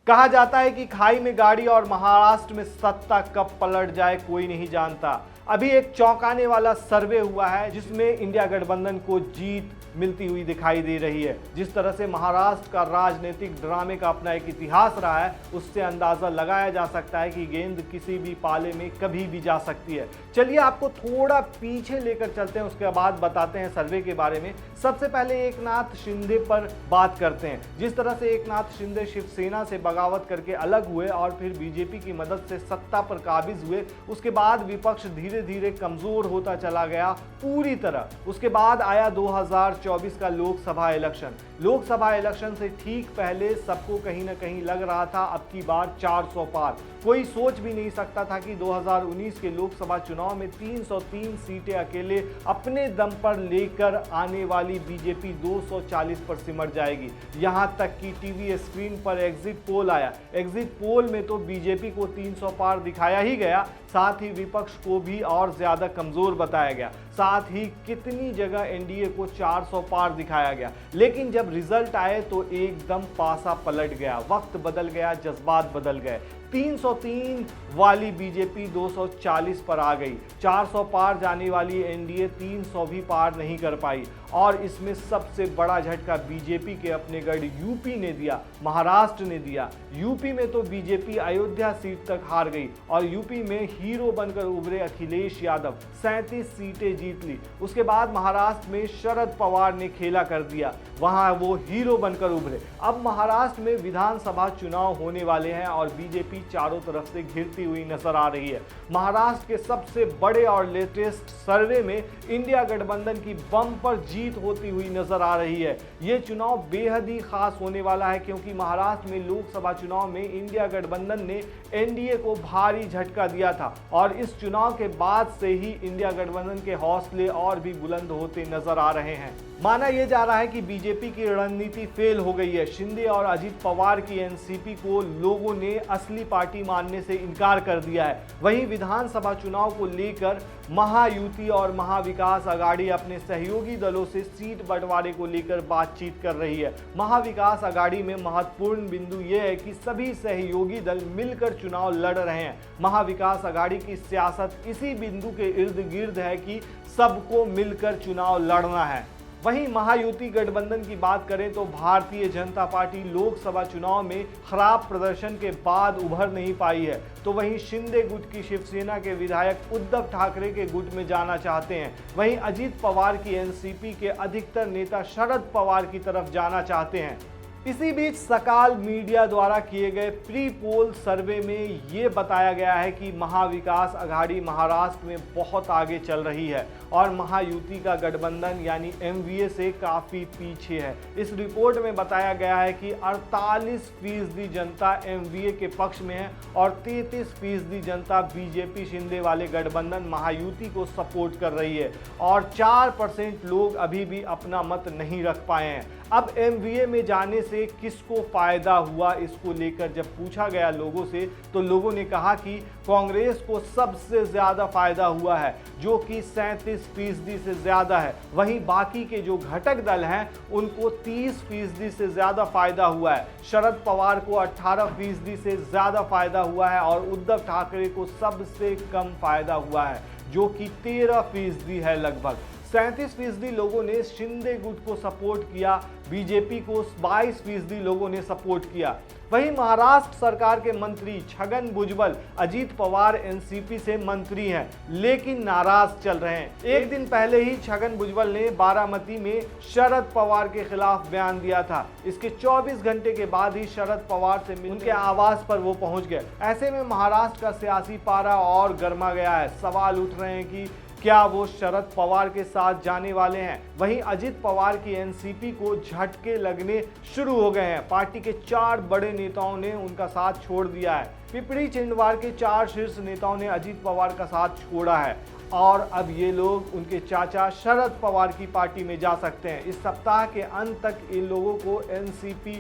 कहा जाता है कि खाई में गाड़ी और महाराष्ट्र में सत्ता कब पलट जाए कोई नहीं जानता। अभी एक चौंकाने वाला सर्वे हुआ है जिसमें इंडिया गठबंधन को जीत मिलती हुई दिखाई दे रही है। जिस तरह से महाराष्ट्र का राजनीतिक ड्रामे का अपना एक इतिहास रहा है, उससे अंदाजा लगाया जा सकता है कि गेंद किसी भी पाले में कभी भी जा सकती है। चलिए आपको थोड़ा पीछे लेकर चलते हैं, उसके बाद बताते हैं सर्वे के बारे में। सबसे पहले एकनाथ शिंदे पर बात करते हैं। जिस तरह से एकनाथ शिंदे शिवसेना से बगावत करके अलग हुए और फिर बीजेपी की मदद से सत्ता पर काबिज हुए, उसके बाद विपक्ष धीरे धीरे कमजोर होता चला गया पूरी तरह। उसके बाद आया 2024 का लोकसभा इलेक्शन। लोकसभा इलेक्शन से ठीक पहले सबको कहीं ना कहीं लग रहा था अब की बार 400 पार। कोई सोच भी नहीं सकता था कि 2019 के लोकसभा चुनाव में 303 सीटें अकेले अपने दम पर लेकर आने वाली बीजेपी 240 पर सिमट जाएगी। यहां तक कि टीवी स्क्रीन पर एग्जिट पोल आया। एग्जिट पोल में तो बीजेपी को 300 पार दिखाया ही गया, साथ ही विपक्ष को भी और ज्यादा कमजोर बताया गया। साथ ही कितनी जगह एनडीए को 400 पार दिखाया गया। लेकिन जब रिजल्ट आए तो एकदम पासा पलट गया, वक्त बदल गया, जज्बात बदल गए। 303 वाली बीजेपी 240 पर आ गई। 400 पार जाने वाली एनडीए 300 भी पार नहीं कर पाई। और इसमें सबसे बड़ा झटका बीजेपी के अपने गढ़ यूपी ने दिया, महाराष्ट्र ने दिया। यूपी में तो बीजेपी अयोध्या सीट तक हार गई और यूपी में हीरो बनकर उभरे अखिलेश यादव 37 सीटें जीत ली। उसके बाद महाराष्ट्र में शरद पवार ने खेला कर दिया, वहां वो हीरो बनकर उभरे। अब महाराष्ट्र में विधानसभा चुनाव होने वाले हैं और बीजेपी चारों तरफ से घिरती हुई नजर आ रही है। महाराष्ट्र के सबसे बड़े और लेटेस्ट सर्वे में इंडिया गठबंधन की बम्पर जीत होती हुई नजर आ रही है। ये चुनाव बेहद ही खास होने वाला है क्योंकि महाराष्ट्र में लोकसभा चुनाव में इंडिया गठबंधन ने एनडीए को भारी झटका दिया था और इस चुनाव के बाद से ही इंडिया गठबंधन के हौसले और भी बुलंद होते नजर आ रहे हैं। माना यह जा रहा है कि बीजेपी की रणनीति फेल हो गई है। शिंदे और अजित पवार की एनसीपी को लोगों ने असली पार्टी मानने से इनकार कर दिया है। वहीं विधानसभा चुनाव को लेकर महायुति और महाविकास आघाड़ी अपने सहयोगी दलों से सीट बंटवारे को लेकर बातचीत कर रही है। महाविकास आघाड़ी में महत्वपूर्ण बिंदु यह है कि सभी सहयोगी दल मिलकर चुनाव लड़ रहे हैं। महाविकास आघाड़ी की सियासत इसी बिंदु के इर्द गिर्द है कि सबको मिलकर चुनाव लड़ना है। वहीं महायुति गठबंधन की बात करें तो भारतीय जनता पार्टी लोकसभा चुनाव में खराब प्रदर्शन के बाद उभर नहीं पाई है, तो वहीं शिंदे गुट की शिवसेना के विधायक उद्धव ठाकरे के गुट में जाना चाहते हैं। वहीं अजित पवार की एनसीपी के अधिकतर नेता शरद पवार की तरफ जाना चाहते हैं। इसी बीच सकाल मीडिया द्वारा किए गए प्री पोल सर्वे में ये बताया गया है कि महाविकास आघाड़ी महाराष्ट्र में बहुत आगे चल रही है और महायुति का गठबंधन यानी एमवीए से काफ़ी पीछे है। इस रिपोर्ट में बताया गया है कि 48% जनता एमवीए के पक्ष में है और 33% जनता बीजेपी शिंदे वाले गठबंधन महायुति को सपोर्ट कर रही है और 4% लोग अभी भी अपना मत नहीं रख पाए हैं। अब एमवीए में जाने से किसको फायदा हुआ, इसको लेकर जब पूछा गया लोगों से तो लोगों ने कहा कि कांग्रेस को सबसे ज्यादा फायदा हुआ है जो कि 37% से ज्यादा है। वहीं बाकी के जो घटक दल हैं उनको 30% से ज्यादा फायदा हुआ है। शरद पवार को 18% से ज्यादा फायदा हुआ है और उद्धव ठाकरे को सबसे कम फायदा हुआ है जो कि 13% है। लगभग 37% लोगों ने शिंदे गुट को सपोर्ट किया, बीजेपी को 22% लोगों ने सपोर्ट किया। वहीं महाराष्ट्र सरकार के मंत्री छगन भुजबल अजित पवार एनसीपी से मंत्री हैं लेकिन नाराज चल रहे हैं। एक दिन पहले ही छगन भुजबल ने बारामती में शरद पवार के खिलाफ बयान दिया था। इसके 24 घंटे के बाद ही शरद पवार से उनके आवास पर वो पहुंच गए। ऐसे में महाराष्ट्र का सियासी पारा और गर्मा गया है। सवाल उठ रहे हैं कि क्या वो शरद पवार के साथ जाने वाले हैं। वहीं अजित पवार की एनसीपी को झटके लगने शुरू हो गए हैं। पार्टी के 4 बड़े नेताओं ने उनका साथ छोड़ दिया है। पिपरी चिंदवाड़ के 4 शीर्ष नेताओं ने अजित पवार का साथ छोड़ा है और अब ये लोग उनके चाचा शरद पवार की पार्टी में जा सकते हैं। इस सप्ताह के अंत तक इन लोगों को एनसीपी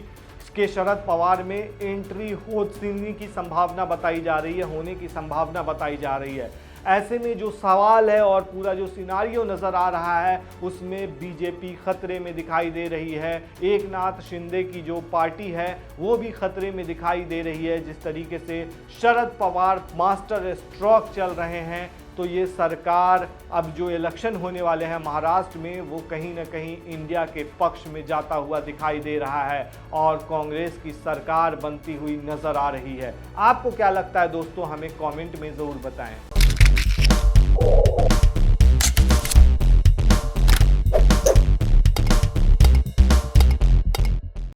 के शरद पवार में एंट्री होने की संभावना बताई जा रही है, होने की संभावना बताई जा रही है। ऐसे में जो सवाल है और पूरा जो सिनारियो नज़र आ रहा है उसमें बीजेपी खतरे में दिखाई दे रही है। एकनाथ शिंदे की जो पार्टी है वो भी खतरे में दिखाई दे रही है। जिस तरीके से शरद पवार मास्टर स्ट्रोक चल रहे हैं, तो ये सरकार अब जो इलेक्शन होने वाले हैं महाराष्ट्र में, वो कहीं ना कहीं इंडिया के पक्ष में जाता हुआ दिखाई दे रहा है और कांग्रेस की सरकार बनती हुई नजर आ रही है। आपको क्या लगता है दोस्तों, हमें कमेंट में ज़रूर बताएं।